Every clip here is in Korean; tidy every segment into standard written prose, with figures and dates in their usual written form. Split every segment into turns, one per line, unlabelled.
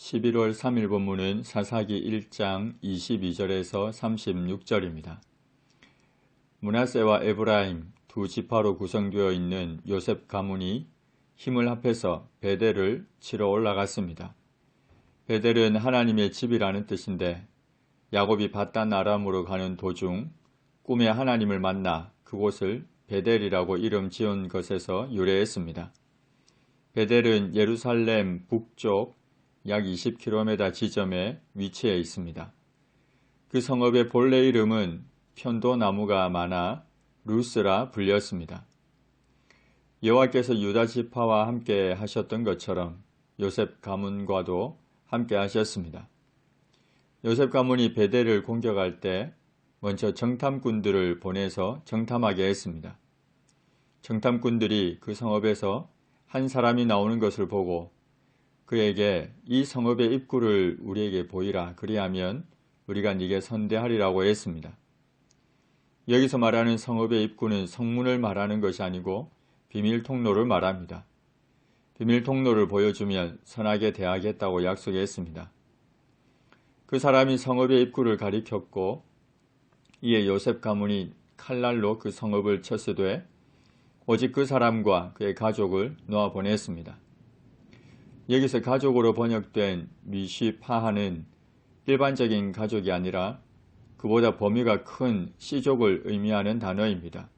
11월 3일 본문은 사사기 1장 22절에서 36절입니다. 므낫세와 에브라임 두 지파로 구성되어 있는 요셉 가문이 힘을 합해서 베델을 치러 올라갔습니다. 베델은 하나님의 집이라는 뜻인데 야곱이 밧단 아람으로 가는 도중 꿈에 하나님을 만나 그곳을 베델이라고 이름 지은 것에서 유래했습니다. 베델은 예루살렘 북쪽 약 20km 지점에 위치해 있습니다. 그 성읍의 본래 이름은 편도나무가 많아 루스라 불렸습니다. 여호와께서 유다 지파와 함께 하셨던 것처럼 요셉 가문과도 함께 하셨습니다. 요셉 가문이 베델을 공격할 때 먼저 정탐꾼들을 보내서 정탐하게 했습니다. 정탐꾼들이 그 성읍에서 한 사람이 나오는 것을 보고 그에게 이 성읍의 입구를 우리에게 보이라. 그리하면 우리가 네게 선대하리라고 했습니다. 여기서 말하는 성읍의 입구는 성문을 말하는 것이 아니고 비밀 통로를 말합니다. 비밀 통로를 보여주면 선하게 대하겠다고 약속했습니다. 그 사람이 성읍의 입구를 가리켰고 이에 요셉 가문이 칼날로 그 성읍을 쳤으되 오직 그 사람과 그의 가족을 놓아 보냈습니다. 여기서 가족으로 번역된 미쉬파하는 일반적인 가족이 아니라 그보다 범위가 큰 씨족을 의미하는 단어입니다.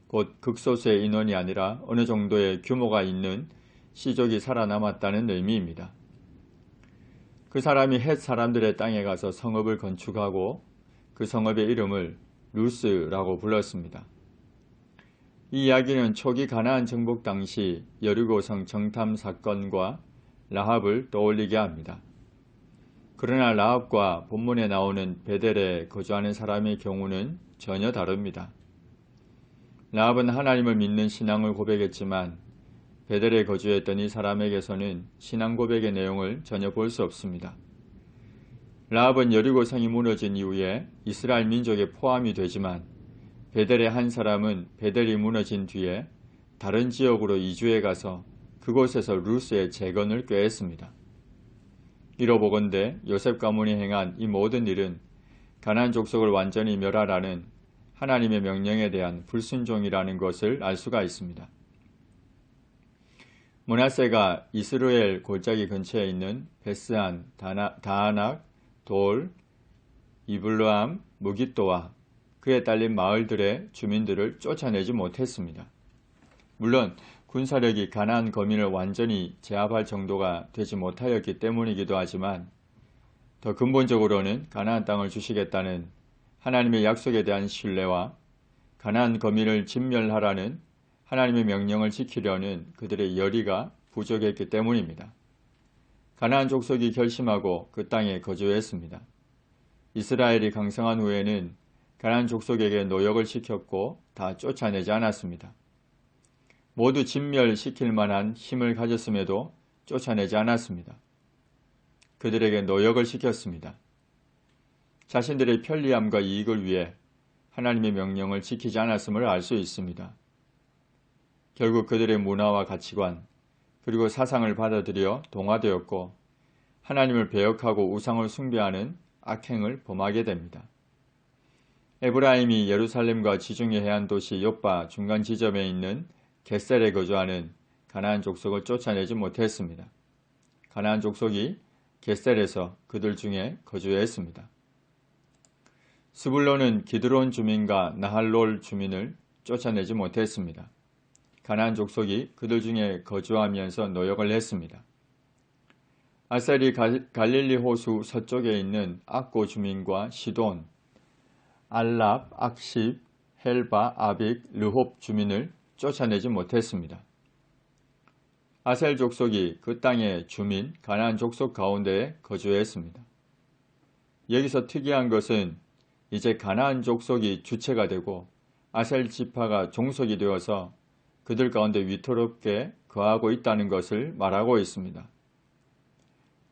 곧 극소수의 인원이 아니라 어느 정도의 규모가 있는 씨족이 살아남았다는 의미입니다. 그 사람이 헷 사람들의 땅에 가서 성읍을 건축하고 그 성읍의 이름을 루스라고 불렀습니다. 이 이야기는 초기 가나안 정복 당시 여리고성 정탐 사건과 라합을 떠올리게 합니다. 그러나 라합과 본문에 나오는 베델에 거주하는 사람의 경우는 전혀 다릅니다. 라합은 하나님을 믿는 신앙을 고백했지만 베델에 거주했던 이 사람에게서는 신앙 고백의 내용을 전혀 볼 수 없습니다. 라합은 여리고성이 무너진 이후에 이스라엘 민족에 포함이 되지만 베델의 한 사람은 베델이 무너진 뒤에 다른 지역으로 이주해 가서 그곳에서 루스의 재건을 꾀했습니다. 이로 보건대 요셉 가문이 행한 이 모든 일은 가나안 족속을 완전히 멸하라는 하나님의 명령에 대한 불순종이라는 것을 알 수가 있습니다. 므낫세가 이스라엘 골짜기 근처에 있는 베스안, 다아낙, 돌, 이블루암, 무깃도와 그에 딸린 마을들의 주민들을 쫓아내지 못했습니다. 물론 군사력이 가나안 거민을 완전히 제압할 정도가 되지 못하였기 때문이기도 하지만 더 근본적으로는 가나안 땅을 주시겠다는 하나님의 약속에 대한 신뢰와 가나안 거민을 진멸하라는 하나님의 명령을 지키려는 그들의 열의가 부족했기 때문입니다. 가나안 족속이 결심하고 그 땅에 거주했습니다. 이스라엘이 강성한 후에는 가나안 족속에게 노역을 시켰고 다 쫓아내지 않았습니다. 모두 진멸시킬 만한 힘을 가졌음에도 쫓아내지 않았습니다. 그들에게 노역을 시켰습니다. 자신들의 편리함과 이익을 위해 하나님의 명령을 지키지 않았음을 알 수 있습니다. 결국 그들의 문화와 가치관 그리고 사상을 받아들여 동화되었고 하나님을 배역하고 우상을 숭배하는 악행을 범하게 됩니다. 에브라임이 예루살렘과 지중해 해안 도시 욥바 중간 지점에 있는 겟셀에 거주하는 가나안 족속을 쫓아내지 못했습니다. 가나안 족속이 겟셀에서 그들 중에 거주했습니다. 스불론은 기드론 주민과 나할롤 주민을 쫓아내지 못했습니다. 가나안 족속이 그들 중에 거주하면서 노역을 했습니다. 아셀이 갈릴리 호수 서쪽에 있는 악고 주민과 시돈, 알랍, 악십, 헬바, 아빅, 르홉 주민을 쫓아내지 못했습니다. 아셀 족속이 그 땅의 주민 가나안 족속 가운데에 거주했습니다. 여기서 특이한 것은 이제 가나안 족속이 주체가 되고 아셀 지파가 종속이 되어서 그들 가운데 위태롭게 거하고 있다는 것을 말하고 있습니다.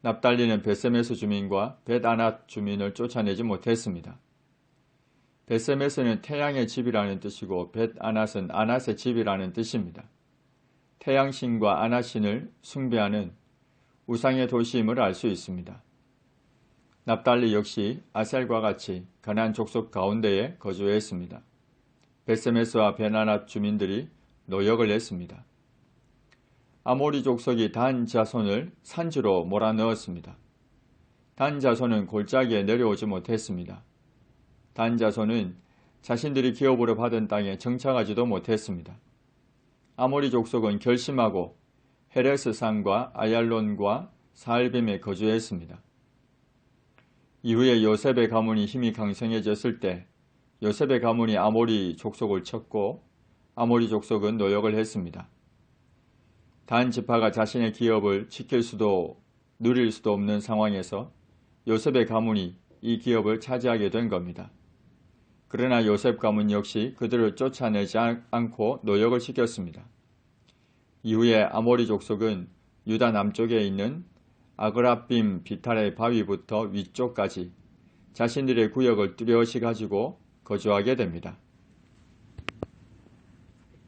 납달리는 벳세메스 주민과 벳아낫 주민을 쫓아내지 못했습니다. 벳세메스는 태양의 집이라는 뜻이고 벳아낫은 아낫의 집이라는 뜻입니다. 태양신과 아낫신을 숭배하는 우상의 도시임을 알 수 있습니다. 납달리 역시 아셀과 같이 가나안 족속 가운데에 거주했습니다. 벳세메스와 베나낫 주민들이 노역을 냈습니다. 아모리 족속이 단 자손을 산지로 몰아넣었습니다. 단 자손은 골짜기에 내려오지 못했습니다. 단 자손은 자신들이 기업으로 받은 땅에 정착하지도 못했습니다. 아모리 족속은 결심하고 헤레스 산과 아얄론과 사알빔에 거주했습니다. 이후에 요셉의 가문이 힘이 강성해졌을 때 요셉의 가문이 아모리 족속을 쳤고 아모리 족속은 노역을 했습니다. 단 지파가 자신의 기업을 지킬 수도 누릴 수도 없는 상황에서 요셉의 가문이 이 기업을 차지하게 된 겁니다. 그러나 요셉 가문 역시 그들을 쫓아내지 않고 노역을 시켰습니다. 이후에 아모리 족속은 유다 남쪽에 있는 아그라빔 비탈의 바위부터 위쪽까지 자신들의 구역을 뚜렷이 가지고 거주하게 됩니다.